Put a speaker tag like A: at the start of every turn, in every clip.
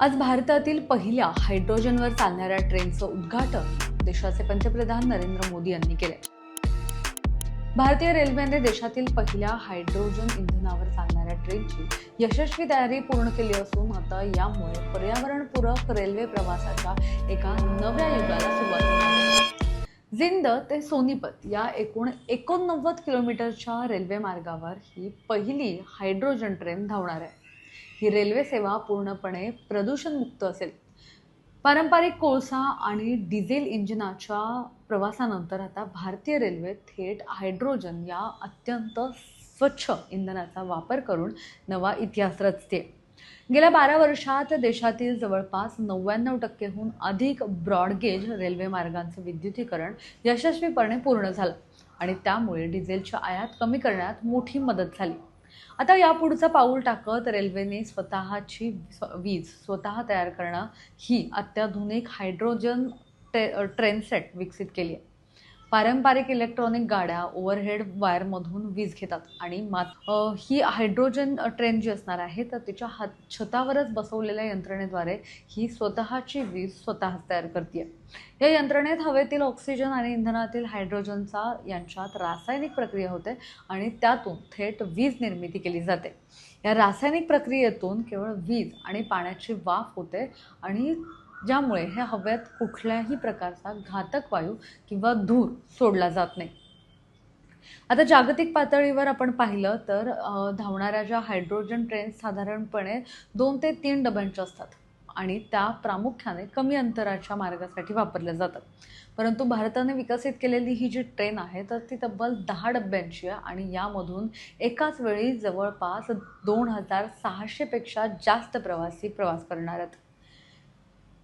A: आज भारतातील पहिल्या हायड्रोजनवर चालणाऱ्या ट्रेनचं उद्घाटन देशाचे पंतप्रधान नरेंद्र मोदी यांनी केले. भारतीय रेल्वेने देशातील पहिल्या हायड्रोजन इंधनावर चालणाऱ्या ट्रेनची यशस्वी तयारी पूर्ण केली असून आता यामुळे पर्यावरणपूरक रेल्वे प्रवासाच्या एका नव्या युगाला सुरुवात होणार आहे. जिंद ते सोनीपत या एकूण 89 किलोमीटरच्या रेल्वे मार्गावर ही पहिली हायड्रोजन ट्रेन धावणार आहे. ही रेल्वे सेवा पूर्णपणे प्रदूषणमुक्त असेल. पारंपरिक कोळसा आणि डिझेल इंजिनाच्या प्रवासानंतर आता भारतीय रेल्वे थेट हायड्रोजन या अत्यंत स्वच्छ इंधनाचा वापर करून नवा इतिहास रचते. गेल्या 12 वर्षात देशातील जवळपास 99%हून अधिक ब्रॉडगेज रेल्वे मार्गांचं विद्युतीकरण यशस्वीपणे पूर्ण झालं आणि त्यामुळे डिझेलची आयात कमी करण्यात मोठी मदत झाली. आता यापुढचं पाऊल टाकत रेल्वेने स्वतःची वीज स्वतः तयार करणं ही अत्याधुनिक हायड्रोजन ट्रेनसेट विकसित केली आहे. पारंपरिक इलेक्ट्रॉनिक गाड्या ओव्हरहेड वायरमधून वीज घेतात आणि ही हायड्रोजन ट्रेन जी असणार आहे तर तिच्या छतावरच बसवलेल्या यंत्रणेद्वारे ही स्वतःची वीज स्वतःच तयार करते. या यंत्रणेत हवेतील ऑक्सिजन आणि इंधनातील हायड्रोजनचा यांच्यात रासायनिक प्रक्रिया होते आणि त्यातून थेट वीज निर्मिती केली जाते. या रासायनिक प्रक्रियेतून केवळ वीज आणि पाण्याची वाफ होते आणि ज्यामुळे हे हवेत कुठल्याही प्रकारचा घातक वायू किंवा धूर सोडला जात नाही. आता जागतिक पातळीवर आपण पाहिलं तर धावणाऱ्या ज्या हायड्रोजन ट्रेन्स साधारणपणे 2 ते 3 डब्यांच्या असतात आणि त्या प्रामुख्याने कमी अंतराच्या मार्गासाठी वापरल्या जातात. परंतु भारताने विकसित केलेली ही जी ट्रेन आहे तर ती तब्बल 10 डब्यांची आहे आणि यामधून एकाच वेळी जवळपास 2600 पेक्षा जास्त प्रवासी प्रवास करणार आहेत.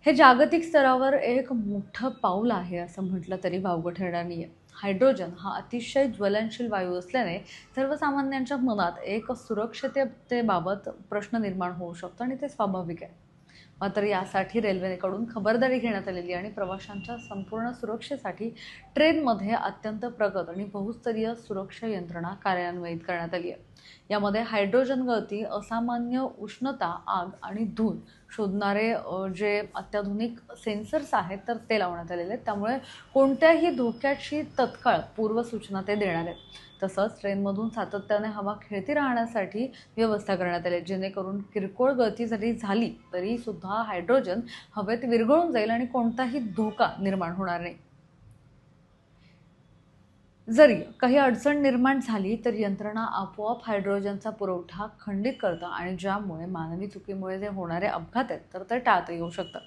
A: हे जागतिक स्तरावर एक मोठं पाऊल आहे असं म्हटलं तरी वावगं ठरणार नाही. हायड्रोजन हा अतिशय ज्वलनशील वायू असल्याने सर्वसामान्यांच्या मनात एक सुरक्षिततेबाबत प्रश्न निर्माण होऊ शकतो आणि ते स्वाभाविक आहे. मात्र यासाठी रेल्वेकडून खबरदारी घेण्यात आलेली आणि प्रवाशांच्या संपूर्ण सुरक्षेसाठी ट्रेनमध्ये अत्यंत प्रगत आणि बहुस्तरीय सुरक्षा यंत्रणा कार्यान्वित करण्यात आली आहे. यामध्ये हायड्रोजन गळती, असामान्य उष्णता, आग आणि धूर शोधणारे जे अत्याधुनिक सेन्सर्स आहेत तर ते लावण्यात आलेले आहेत. त्यामुळे कोणत्याही धोक्याची तत्काळ पूर्वसूचना ते देणार आहेत. तसंच ट्रेनमधून सातत्याने हवा खेळती राहण्यासाठी व्यवस्था करण्यात आली जेणेकरून किरकोळ गळती जरी झाली तरी सुद्धा हायड्रोजन हवेत विरघळून जाईल आणि कोणताही धोका निर्माण होणार नाही. जरी काही अडचण निर्माण झाली तर यंत्रणा आपोआप हायड्रोजनचा पुरवठा खंडित करतं आणि ज्यामुळे मानवी चुकीमुळे जे होणारे अपघात आहेत तर ते टाळता येऊ शकतात.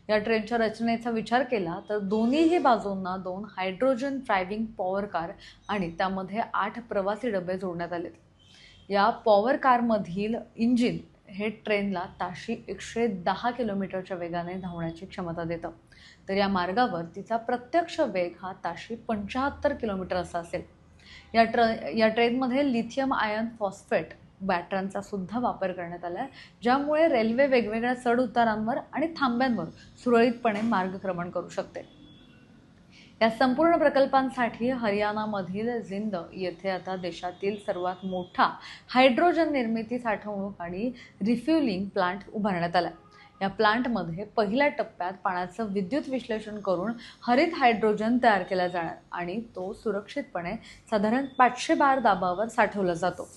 A: या ट्रेनच्या रचनेचा विचार केला तर दोन्हीही बाजूंना 2 हायड्रोजन ड्रायव्हिंग पॉवर कार आणि त्यामध्ये 8 प्रवासी डबे जोडण्यात आलेत. या पॉवर कारमधील इंजिन हे ट्रेनला ताशी 110 किलोमीटरच्या वेगाने धावण्याची क्षमता देतं. तर या मार्गावर तिचा प्रत्यक्ष वेग हा ताशी 75 किलोमीटर असा असेल. या ट्रेनमध्ये लिथियम आयन फॉस्फेट बॅटऱ्यांचा सुद्धा वापर करण्यात आला आहे ज्यामुळे रेल्वे वेगवेगळ्या चढ उतारांवर आणि थांब्यांवर सुरळीतपणे मार्गक्रमण करू शकते. या संपूर्ण प्रकल्पांसाठी हरियाणामधील जिंद येथे आता देशातील सर्वात मोठा हायड्रोजन निर्मिती, साठवणूक आणि रिफ्युलिंग प्लांट उभारण्यात आला. या प्लांटमध्ये पहिल्या टप्प्यात पाण्याचं विद्युत विश्लेषण करून हरित हायड्रोजन तयार केला जाणार आणि तो सुरक्षितपणे साधारण 500 बार दाबावर साठवला जातो.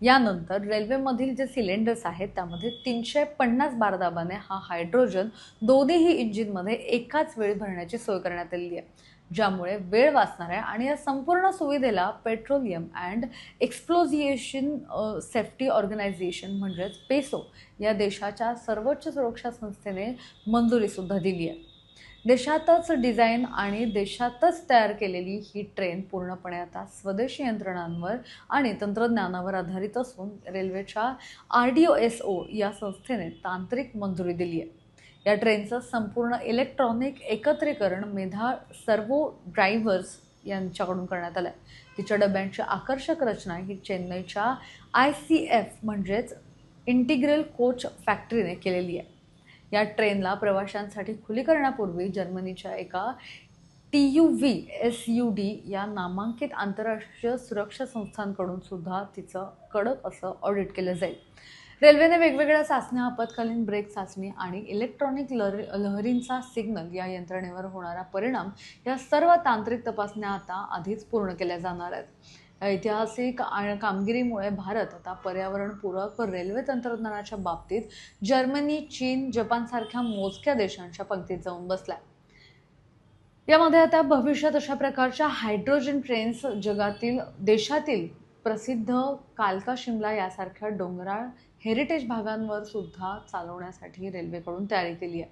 A: यानंतर रेल्वेमधील जे सिलेंडर्स आहेत त्यामध्ये 350 बार दाबाने हा हायड्रोजन दोन्हीही इंजिनमध्ये एकाच वेळी भरण्याची सोय करण्यात आलेली आहे ज्यामुळे वेळ वाचणार आहे. आणि या संपूर्ण सुविधेला पेट्रोलियम अँड एक्सप्लोजिएशन सेफ्टी ऑर्गनायझेशन म्हणजेच पेसो या देशाच्या सर्वोच्च सुरक्षा संस्थेने मंजुरीसुद्धा दिली आहे. देशातच डिझाईन आणि देशातच तयार केलेली ही ट्रेन पूर्णपणे आता स्वदेशी यंत्रणांवर आणि तंत्रज्ञानावर आधारित असून रेल्वेच्या RDSO या संस्थेने तांत्रिक मंजुरी दिली आहे. या ट्रेनचं संपूर्ण इलेक्ट्रॉनिक एकत्रीकरण मेधा सर्वो ड्रायव्हर्स यांच्याकडून करण्यात आलं आहे. तिच्या डब्यांची आकर्षक रचना ही चेन्नईच्या ICF म्हणजेच इंटिग्रल कोच फॅक्टरीने केलेली आहे. या ट्रेनला प्रवाशांसाठी खुली करण्यापूर्वी जर्मनीच्या एका TUV-SUD या नामांकित आंतरराष्ट्रीय सुरक्षा संस्थांकडून सुद्धा तिचं कडक असं ऑडिट केलं जाईल. रेल्वेने वेगवेगळ्या चाचण्या, आपत्कालीन ब्रेक चाचणी आणि इलेक्ट्रॉनिक लहरींचा सिग्नल या यंत्रणेवर होणारा परिणाम या सर्व तांत्रिक तपासण्या आता आधीच पूर्ण केल्या जाणार आहेत. या ऐतिहासिक कामगिरीमुळे भारत आता पर्यावरणपूरक रेल्वे तंत्रज्ञानाच्या बाबतीत जर्मनी, चीन, जपानसारख्या मोजक्या देशांच्या पंक्तीत जाऊन बसलाय. यामध्ये आता भविष्यात अशा प्रकारच्या हायड्रोजन ट्रेन्स देशातील प्रसिद्ध कालका, शिमला यासारख्या डोंगराळ हेरिटेज भागांवर सुद्धा चालवण्यासाठी रेल्वेकडून तयारी केली आहे.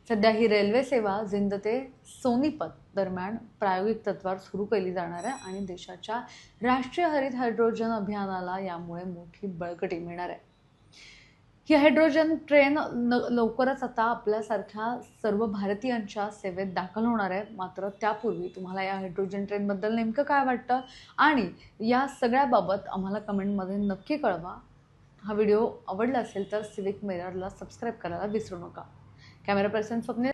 A: सध्या ही रेल्वे सेवा जिंद ते सोनीपत दरम्यान प्रायोगिक तत्वावर सुरू केली जाणार आहे आणि देशाच्या राष्ट्रीय हरित हायड्रोजन अभियानाला यामुळे मोठी बळकटी मिळणार आहे. ही हायड्रोजन ट्रेन लवकरच आता आपल्यासारख्या सर्व भारतीयांच्या सेवेत दाखल होणार आहे. मात्र त्यापूर्वी तुम्हाला या हायड्रोजन ट्रेनबद्दल नेमकं काय वाटतं आणि या सगळ्याबाबत आम्हाला कमेंटमध्ये नक्की कळवा. हा व्हिडिओ आवडला असेल तर सिविक मिररला सबस्क्राईब करायला विसरू नका. Camera person Swapnil